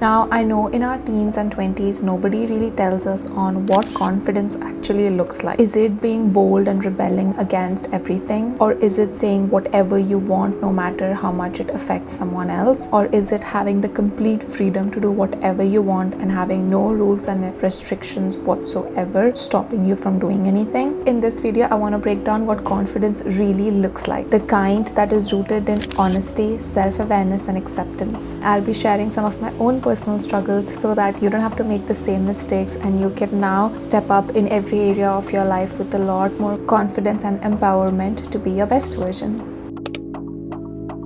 Now, I know in our teens and 20s, nobody really tells us on what confidence actually looks like. Is it being bold and rebelling against everything? Or is it saying whatever you want no matter how much it affects someone else? Or is it having the complete freedom to do whatever you want and having no rules and restrictions whatsoever stopping you from doing anything? In this video, I want to break down what confidence really looks like. The kind that is rooted in honesty, self-awareness and acceptance. I'll be sharing some of my own personal struggles so that you don't have to make the same mistakes and you can now step up in every area of your life with a lot more confidence and empowerment to be your best version.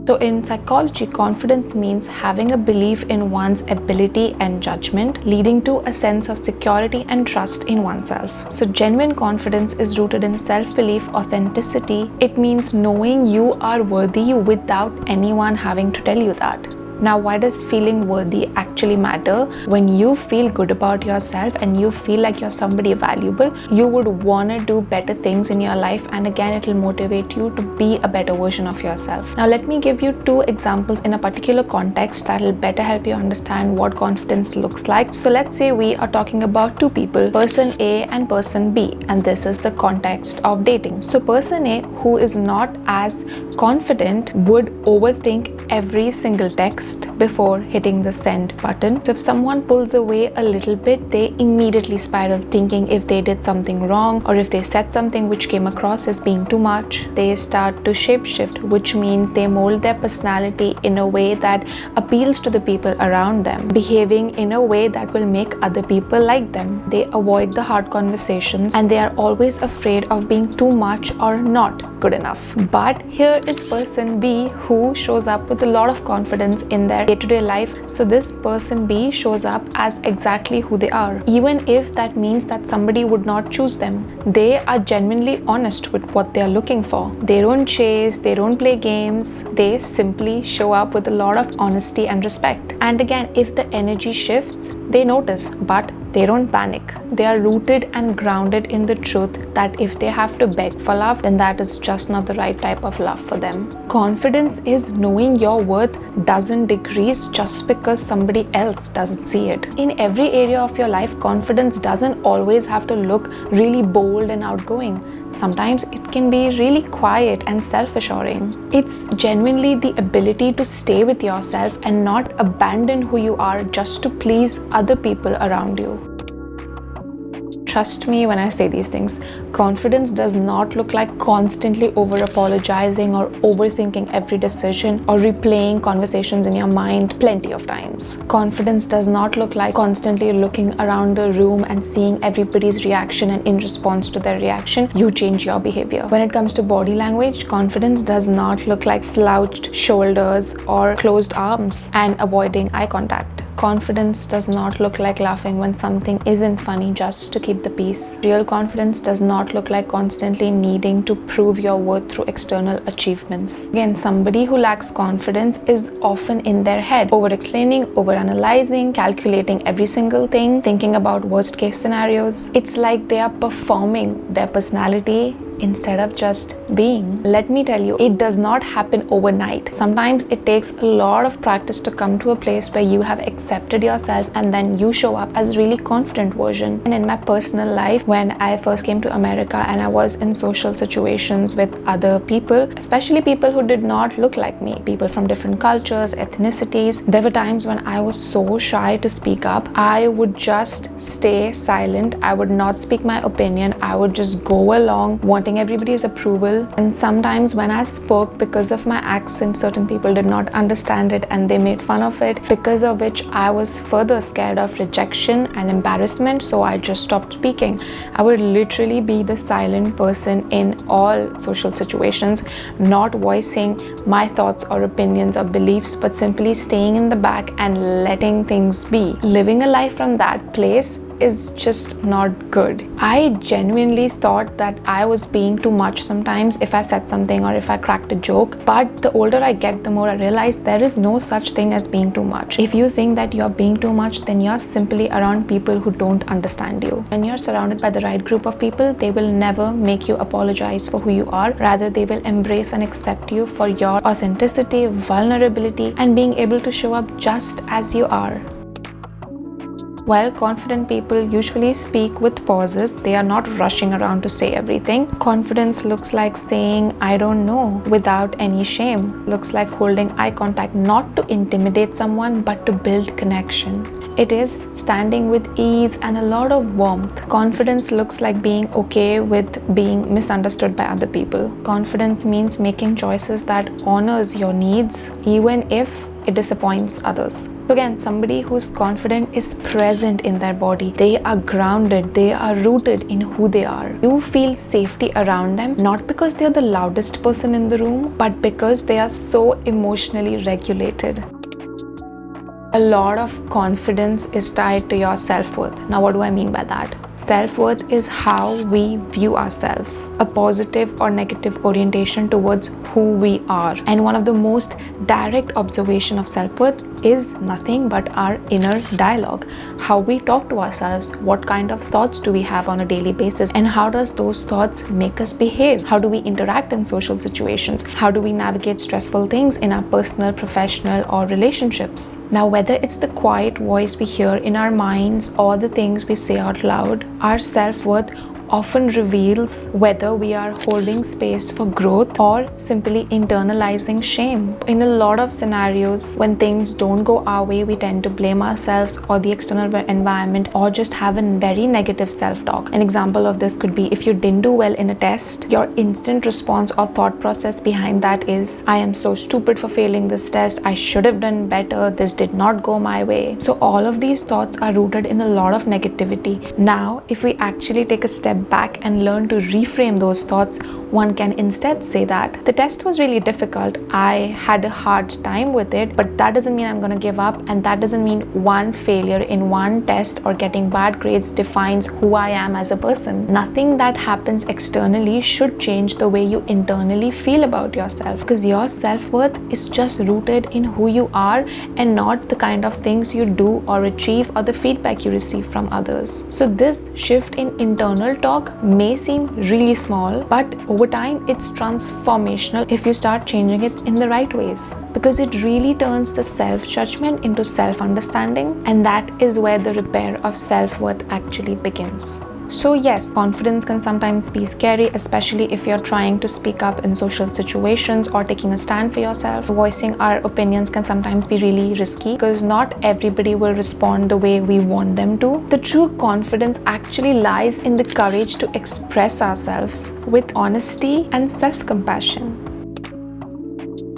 So in psychology, confidence means having a belief in one's ability and judgment, leading to a sense of security and trust in oneself. So genuine confidence is rooted in self-belief, authenticity. It means knowing you are worthy without anyone having to tell you that. Now, why does feeling worthy actually matter? When you feel good about yourself and you feel like you're somebody valuable, you would want to do better things in your life, and again, it will motivate you to be a better version of yourself. Now, let me give you two examples in a particular context that will better help you understand what confidence looks like. So let's say we are talking about two people, person A and person B, and this is the context of dating. So person A, who is not as confident, would overthink every single text before hitting the send button. So if someone pulls away a little bit, they immediately spiral, thinking if they did something wrong or if they said something which came across as being too much. They start to shapeshift, which means they mold their personality in a way that appeals to the people around them, behaving in a way that will make other people like them. They avoid the hard conversations and they are always afraid of being too much or not good enough. But here is person B, who shows up with a lot of confidence in their day-to-day life. So this person B shows up as exactly who they are, even if that means that somebody would not choose them. They are genuinely honest with what they are looking for. They don't chase, they don't play games, they simply show up with a lot of honesty and respect. And again, if the energy shifts, they notice, but they don't panic. They are rooted and grounded in the truth that if they have to beg for love, then that is just not the right type of love for them. Confidence is knowing your worth doesn't decrease just because somebody else doesn't see it. In every area of your life, confidence doesn't always have to look really bold and outgoing. Sometimes it can be really quiet and self-assuring. It's genuinely the ability to stay with yourself and not abandon who you are just to please other people around you. Trust me when I say these things. Confidence does not look like constantly over-apologizing or overthinking every decision or replaying conversations in your mind plenty of times. Confidence does not look like constantly looking around the room and seeing everybody's reaction, and in response to their reaction, you change your behavior. When it comes to body language, confidence does not look like slouched shoulders or closed arms and avoiding eye contact. Confidence does not look like laughing when something isn't funny just to keep the peace. Real confidence does not look like constantly needing to prove your worth through external achievements. Again, somebody who lacks confidence is often in their head, over-explaining, over-analyzing, calculating every single thing, thinking about worst-case scenarios. It's like they are performing their personality instead of just being. Let me tell you, it does not happen overnight. Sometimes it takes a lot of practice to come to a place where you have accepted yourself and then you show up as a really confident version. And in my personal life, when I first came to America and I was in social situations with other people, especially people who did not look like me, people from different cultures, ethnicities, there were times when I was so shy to speak up. I would just stay silent. I would not speak my opinion. I would just go along wanting everybody's approval. And sometimes when I spoke, because of my accent, certain people did not understand it and they made fun of it, because of which I was further scared of rejection and embarrassment, so I just stopped speaking. I would literally be the silent person in all social situations, not voicing my thoughts or opinions or beliefs, but simply staying in the back and letting things be. Living a life from that place is just not good. I genuinely thought that I was being too much sometimes if I said something or if I cracked a joke, but the older I get, the more I realize there is no such thing as being too much. If you think that you're being too much, then you're simply around people who don't understand you. When you're surrounded by the right group of people, they will never make you apologize for who you are. Rather, they will embrace and accept you for your authenticity, vulnerability, and being able to show up just as you are. While confident people usually speak with pauses, they are not rushing around to say everything. Confidence looks like saying, I don't know, without any shame. Looks like holding eye contact, not to intimidate someone, but to build connection. It is standing with ease and a lot of warmth. Confidence looks like being okay with being misunderstood by other people. Confidence means making choices that honors your needs, even if it disappoints others. So again, somebody who's confident is present in their body. They are grounded. They are rooted in who they are. You feel safety around them, not because they're the loudest person in the room, but because they are so emotionally regulated. A lot of confidence is tied to your self-worth. Now, what do I mean by that? Self-worth is how we view ourselves, a positive or negative orientation towards who we are. And one of the most direct observation of self-worth is nothing but our inner dialogue. How we talk to ourselves, what kind of thoughts do we have on a daily basis, and how does those thoughts make us behave? How do we interact in social situations? How do we navigate stressful things in our personal, professional, or relationships? Now, whether it's the quiet voice we hear in our minds or the things we say out loud, our self-worth often reveals whether we are holding space for growth or simply internalizing shame. In a lot of scenarios, when things don't go our way, we tend to blame ourselves or the external environment, or just have a very negative self-talk. An example of this could be if you didn't do well in a test, your instant response or thought process behind that is, I am so stupid for failing this test, I should have done better, this did not go my way. So all of these thoughts are rooted in a lot of negativity. Now, if we actually take a step back and learn to reframe those thoughts, one can instead say that the test was really difficult, I had a hard time with it, but that doesn't mean I'm going to give up, and that doesn't mean one failure in one test or getting bad grades defines who I am as a person. Nothing that happens externally should change the way you internally feel about yourself, because your self-worth is just rooted in who you are and not the kind of things you do or achieve or the feedback you receive from others. So this shift in internal talk may seem really small, but over time it's transformational if you start changing it in the right ways, because it really turns the self-judgment into self-understanding, and that is where the repair of self-worth actually begins. So yes, confidence can sometimes be scary, especially if you're trying to speak up in social situations or taking a stand for yourself. Voicing our opinions can sometimes be really risky because not everybody will respond the way we want them to. The true confidence actually lies in the courage to express ourselves with honesty and self-compassion.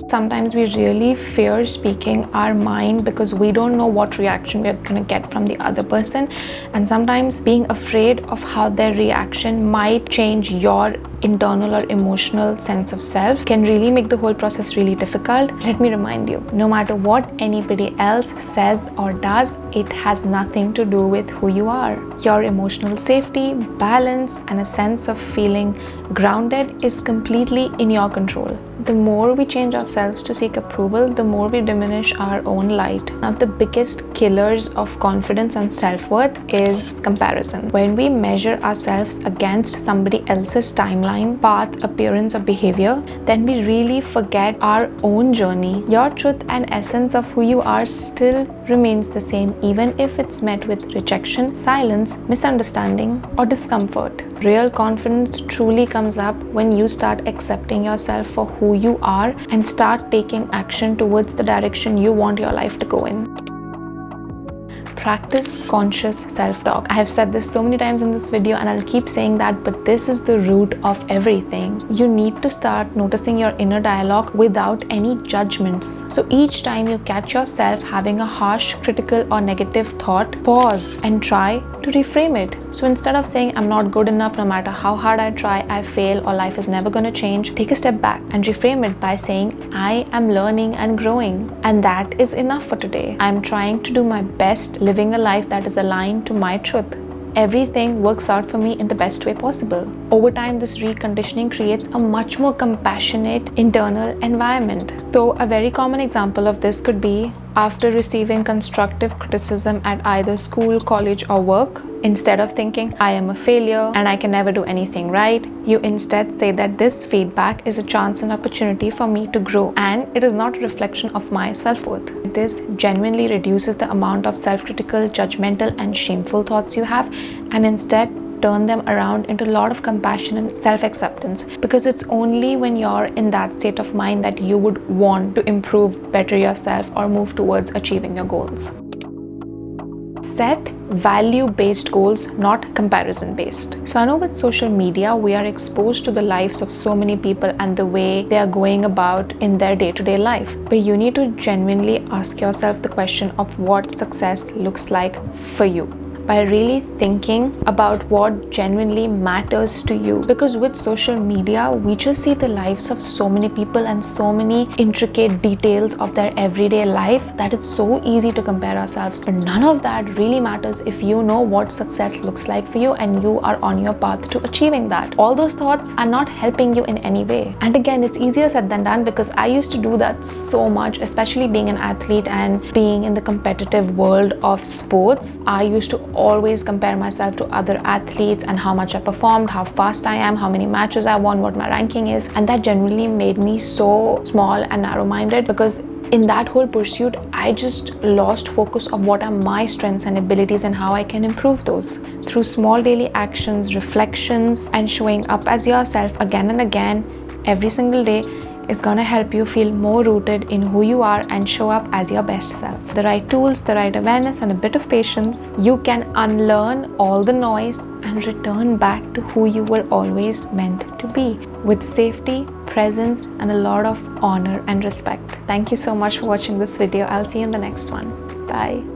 Sometimes we really fear speaking our mind because we don't know what reaction we're going to get from the other person, and sometimes being afraid of how their reaction might change your internal or emotional sense of self can really make the whole process really difficult. Let me remind you, no matter what anybody else says or does, it has nothing to do with who you are. Your emotional safety, balance, and a sense of feeling grounded is completely in your control. The more we change ourselves to seek approval, the more we diminish our own light. One of the biggest killers of confidence and self-worth is comparison. When we measure ourselves against somebody else's timeline, path, appearance, or behavior, then we really forget our own journey. Your truth and essence of who you are still remains the same, even if it's met with rejection, silence, misunderstanding, or discomfort. Real confidence truly comes up when you start accepting yourself for who you are and start taking action towards the direction you want your life to go in. Practice conscious self-talk. I have said this so many times in this video and I'll keep saying that, but this is the root of everything. You need to start noticing your inner dialogue without any judgments. So each time you catch yourself having a harsh, critical, or negative thought, pause and try to reframe it. So instead of saying I'm not good enough, no matter how hard I try, I fail, or life is never going to change, take a step back and reframe it by saying I am learning and growing, and that is enough for today. I'm trying to do my best, living a life that is aligned to my truth. Everything works out for me in the best way possible. Over time, this reconditioning creates a much more compassionate internal environment. So a very common example of this could be after receiving constructive criticism at either school, college, or work, instead of thinking, I am a failure and I can never do anything right, you instead say that this feedback is a chance and opportunity for me to grow, and it is not a reflection of my self-worth. This genuinely reduces the amount of self-critical, judgmental, and shameful thoughts you have, and instead turn them around into a lot of compassion and self-acceptance, because it's only when you're in that state of mind that you would want to improve, better yourself, or move towards achieving your goals. Set value-based goals, not comparison-based. So I know with social media, we are exposed to the lives of so many people and the way they are going about in their day-to-day life. But you need to genuinely ask yourself the question of what success looks like for you, by really thinking about what genuinely matters to you. Because with social media, we just see the lives of so many people and so many intricate details of their everyday life that it's so easy to compare ourselves. But none of that really matters if you know what success looks like for you and you are on your path to achieving that. All those thoughts are not helping you in any way. And again, it's easier said than done, because I used to do that so much, especially being an athlete and being in the competitive world of sports. I used to always compare myself to other athletes and how much I performed, how fast I am, how many matches I won, what my ranking is, and that generally made me so small and narrow-minded, because in that whole pursuit, I just lost focus of what are my strengths and abilities and how I can improve those. Through small daily actions, reflections, and showing up as yourself again and again every single day is gonna help you feel more rooted in who you are and show up as your best self. The right tools, the right awareness, and a bit of patience, you can unlearn all the noise and return back to who you were always meant to be, with safety, presence, and a lot of honor and respect. Thank you so much for watching this video. I'll see you in the next one. Bye.